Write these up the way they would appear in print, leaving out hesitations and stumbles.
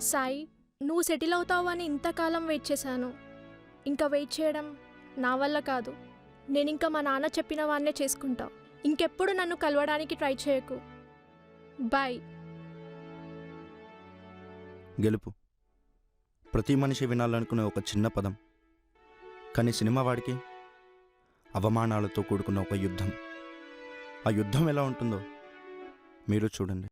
సాయి, నువ్వు సెటిల్ అవుతావు అని ఇంతకాలం వెయిట్ చేశాను. ఇంకా వెయిట్ చేయడం నా వల్ల కాదు. నేను ఇంకా మా నాన్న చెప్పిన వాన్నే చేసుకుంటా. ఇంకెప్పుడు నన్ను కలవడానికి ట్రై చేయకు. బాయ్. గెలుపు ప్రతి మనిషి వినాలనుకునే ఒక చిన్న పదం, కానీ సినిమా వాడికి అవమానాలతో కూడుకున్న ఒక యుద్ధం. ఆ యుద్ధం ఎలా ఉంటుందో మీరు చూడండి.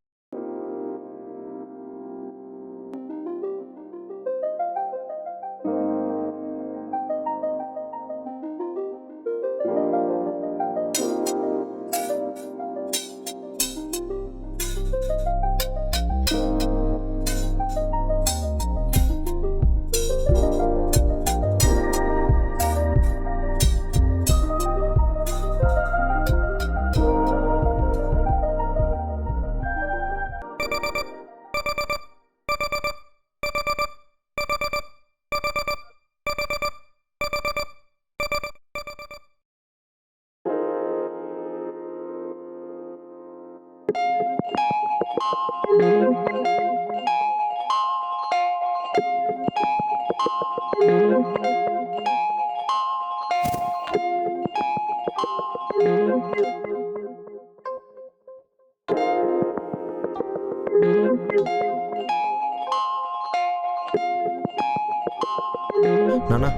నానా,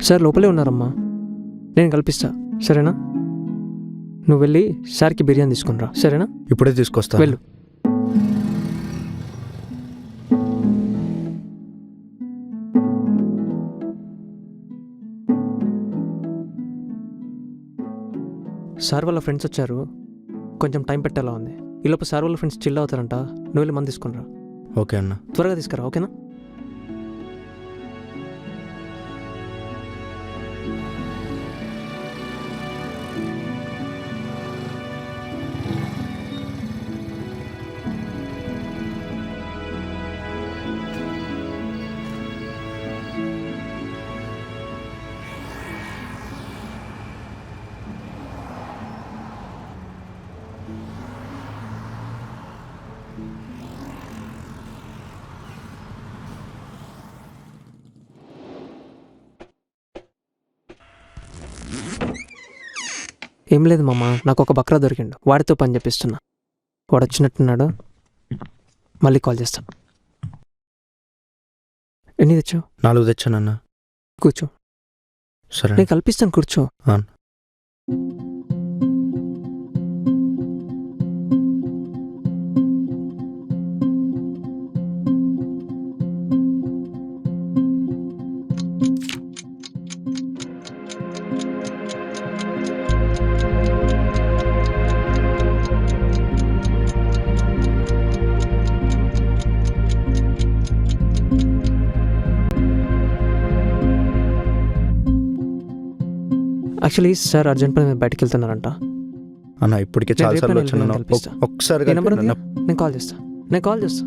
సార్ లోపలే ఉన్నారమ్మా, నేను కల్పిస్తా, సరేనా? నువ్వు వెళ్ళి సార్కి బిర్యానీ తీసుకునిరా, సరేనా? ఇప్పుడే తీసుకొస్తా. వెళ్ళు. సార్ వాళ్ళ ఫ్రెండ్స్ వచ్చారు, కొంచెం టైం పెట్టేలా ఉంది. ఈలోపు సార్ వాళ్ళ ఫ్రెండ్స్ చిల్ అవుతారంట, నువ్వు వెళ్ళి మంది తీసుకునిరా. ఓకే అన్న. త్వరగా తీసుకురా, ఓకేనా? ఏం లేదు మామ, నాకు ఒక బక్రా దొరికిండు, వాడితో పని చెప్పిస్తున్నా. వాడు వచ్చినట్టున్నాడు, మళ్ళీ కాల్ చేస్తా. ఎన్ని తెచ్చావు? 4 తెచ్చానన్నా. కూర్చో, సరే నేను కల్పిస్తాను, కూర్చో. యాక్చువల్లీ సార్ అర్జెంట్ పని మీద బయటకు వెళ్తున్నారంట. అన్న ఇప్పటికే నేను చాలాసార్లు రేపే వచ్చాను నేను కల్పిస్తా. ఒక్కసారి ఈ నెంబర్ కలిపి ఉందిగా? నన్ను- నేను కాల్ చేస్తా.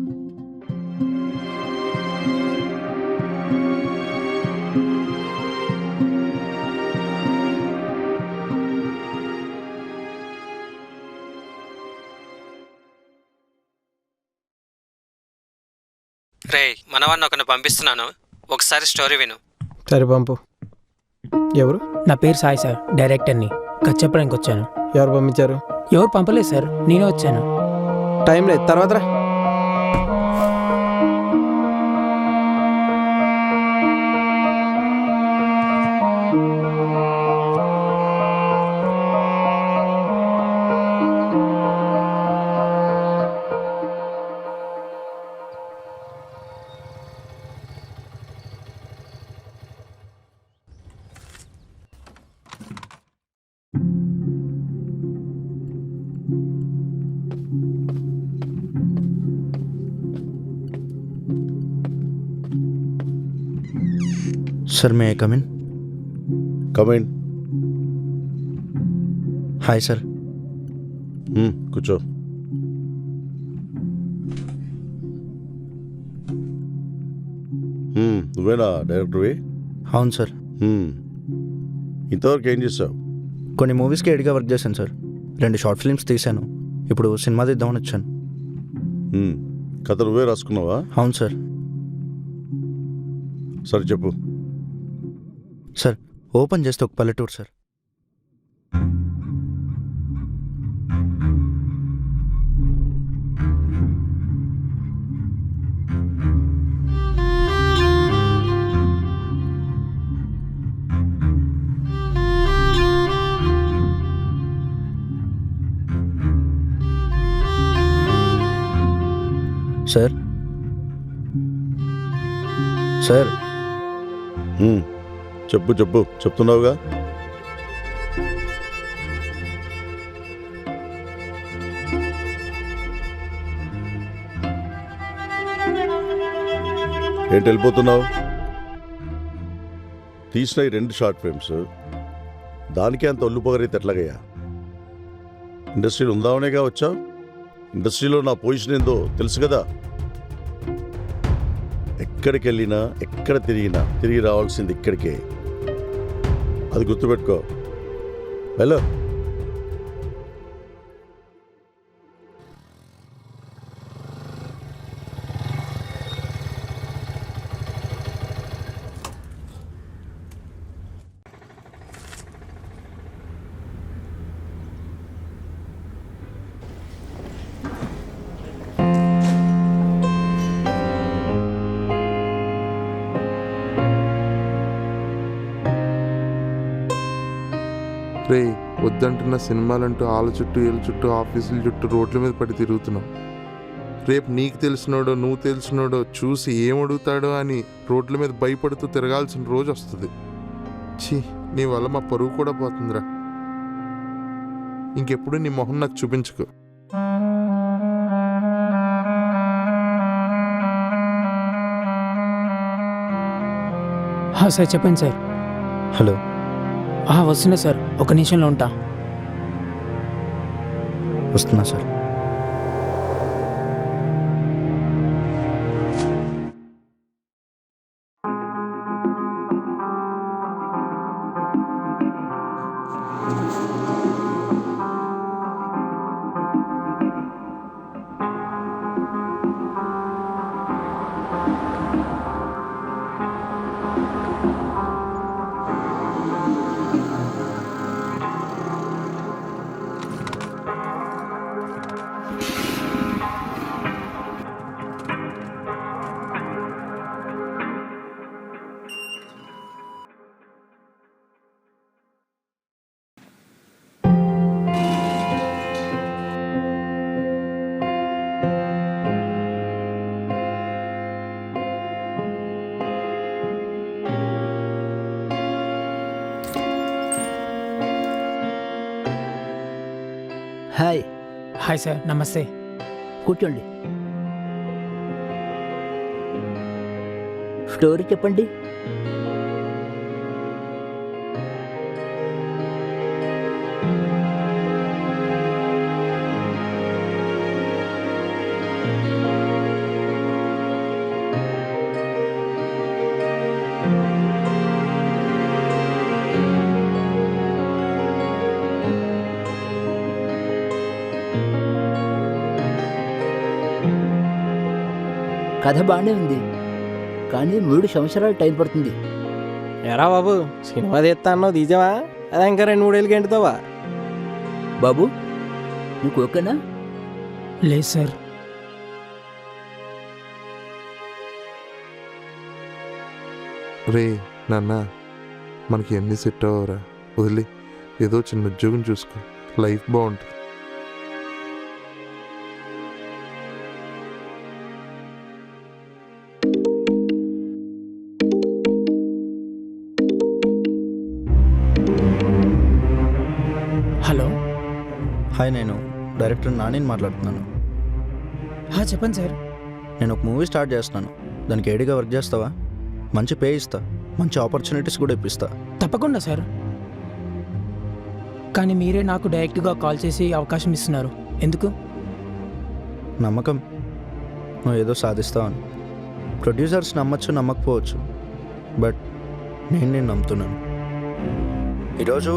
రే మనవాడిని ఒకరిని పంపిస్తున్నాను, ఒకసారి స్టోరీ విను. సరే పంపు. ఎవరు? నా పేరు సాయి సార్, డైరెక్టర్ని. కథ చెప్పడానికి వచ్చాను. ఎవరు పంపించారు? ఎవరు పంపలేదు సార్, నేనే వచ్చాను. టైం లేదు, తర్వాత రా. Sir may I come in? Comment. Hi sir. కూర్చో. నువ్వేనా డైరెక్టర్వి? అవును సార్. ఇంతవరకు ఏం చేసావు? కొన్ని మూవీస్కి ఎడిగా వర్క్ చేశాను సార్. 2 షార్ట్ ఫిల్మ్స్ తీశాను. ఇప్పుడు సినిమా తీద్దామని వచ్చాను. కథ నువ్వే రాసుకున్నావా? అవును సార్. సరే చెప్పు. సార్ ఓపెన్ చేస్తే ఒక పల్లెటూరు సార్. సార్ సార్ చెప్పు చెప్తున్నావుగా. ఏంటి వెళ్ళిపోతున్నావు? తీసిన ఈ 2 షార్ట్ ఫిల్మ్స్ దానికే అంత ఒళ్ళు పొగరైతే ఎట్లాగయ్యా? ఇండస్ట్రీలో ఉందామనేగా వచ్చావు. ఇండస్ట్రీలో నా పొజిషన్ ఏందో తెలుసు కదా. ఎక్కడికి వెళ్ళినా ఎక్కడ తిరిగినా తిరిగి రావాల్సింది ఇక్కడికే. అది గుర్తుపెట్టుకో. హలో. రే వద్దంటున్న సినిమాలంటూ వాళ్ళ చుట్టూ వీళ్ళ చుట్టూ ఆఫీసుల చుట్టూ రోడ్ల మీద పడి తిరుగుతున్నాం. రేపు నీకు తెలిసినోడో నువ్వు తెలిసినోడో చూసి ఏమడుగుతాడో అని రోడ్ల మీద భయపడుతూ తిరగాల్సిన రోజు వస్తుంది. ఛీ, నీ వల్ల మా పరువు కూడా పోతుందిరా. ఇంకెప్పుడు నీ మొహం నాకు చూపించుకో. సార్ చెప్పండి సార్. హలో. వస్తున్నా సార్, ఒక నిమిషంలో ఉంటా. వస్తున్నా సార్. హాయ్. హాయ్ సార్, నమస్తే. కూర్చోండి. స్టోరీ చెప్పండి. కథ బాగానే ఉంది, కానీ 3 సంవత్సరాలు టైం పడుతుంది. ఎరా బాబు, సినిమా తీస్తా అన్నావు తీసావా? అదే ఇంకా 2-3 ఏళ్ళు గంటుతావా? బాబు, నీకు ఓకేనా? లేదు సార్. రే నాన్న, మనకి ఎన్ని సెట్ అవ్వరా, వదిలే. ఏదో చిన్న ఉద్యోగం చూసుకో, లైఫ్ బాగుంటుంది. హలో. హాయ్, నేను డైరెక్టర్ నాని మాట్లాడుతున్నాను. చెప్పండి సార్. నేను ఒక మూవీ స్టార్ట్ చేస్తున్నాను. దానికి ఏడీగా వర్క్ చేస్తావా? మంచి పే ఇస్తా, మంచి ఆపర్చునిటీస్ కూడా ఇప్పిస్తా. తప్పకుండా సార్. కానీ మీరే నాకు డైరెక్ట్గా కాల్ చేసి అవకాశం ఇస్తున్నారు, ఎందుకు? నమ్మకం, నువ్వు ఏదో సాధిస్తావని. ప్రొడ్యూసర్స్ నమ్మచ్చు నమ్మకపోవచ్చు, బట్ నేను నమ్ముతున్నాను. ఈరోజు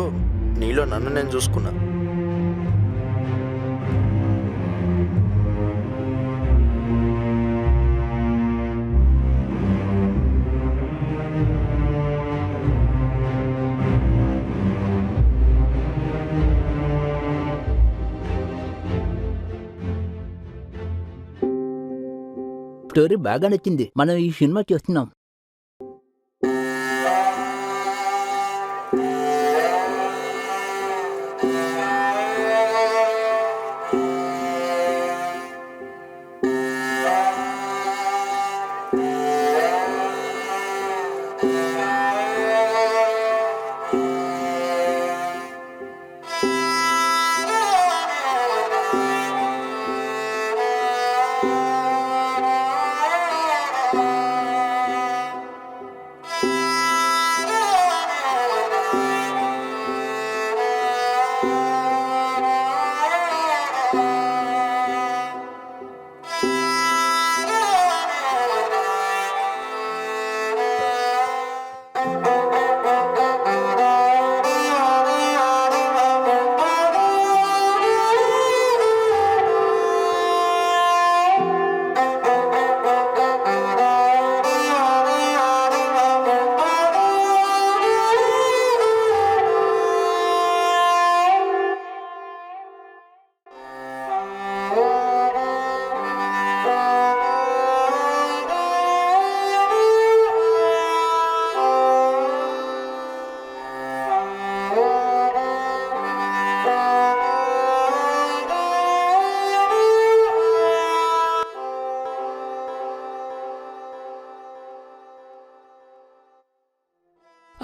నీలో నన్ను నేను చూసుకున్నా. స్టోరీ బాగా నచ్చింది. మనం ఈ సినిమా చేస్తున్నాం.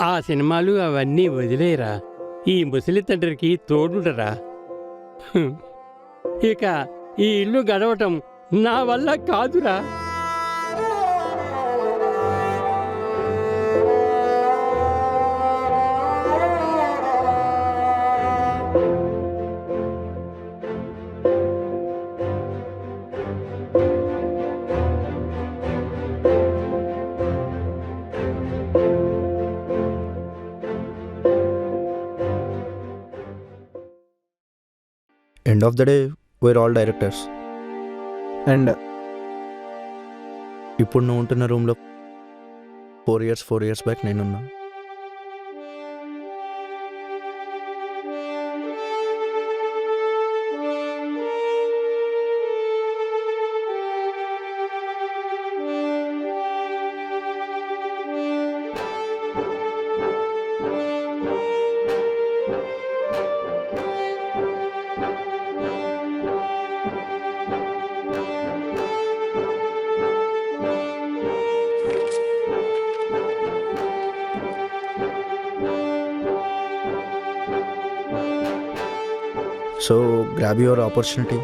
ఆ సినిమాలు అవన్నీ వదిలేరా, ఈ ముసలి తండ్రికి తోడుండరా. ఇక ఈ ఇల్లు గడవటం నా వల్ల కాదురా. End of the day where all directors. And ఇప్పుడు నువ్వు ఉంటున్న రూమ్లో 4 years బ్యాక్ నేనున్నా. So grab your opportunity.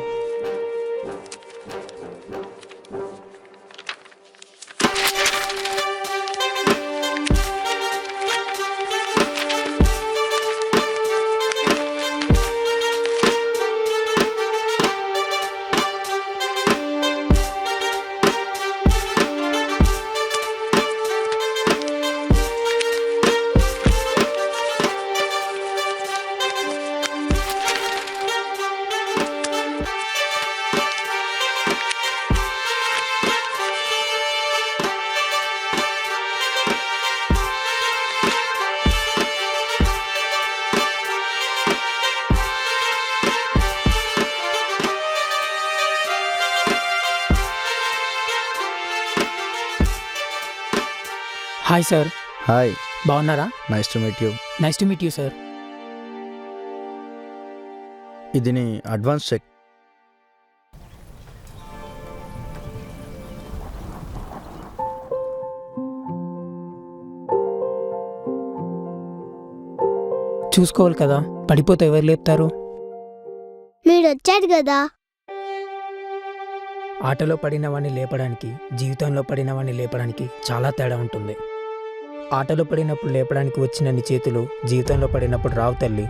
Hi sir, hi, బాగున్నారా? Nice to meet you. Nice to meet you sir. ఇది నీ అడ్వాన్స్ చెక్. చూసుకోవాలి కదా, పడిపోతే ఎవరు లేపుతారు? మీరు వచ్చారు కదా. ఆటలో పడిన వాడిని లేపడానికి, జీవితంలో పడిన వాడిని లేపడానికి చాలా తేడా ఉంటుంది. ఆటలో పడినప్పుడు లేపడానికి వచ్చినన్ని చేతులు జీవితంలో పడినప్పుడు రావు తల్లి.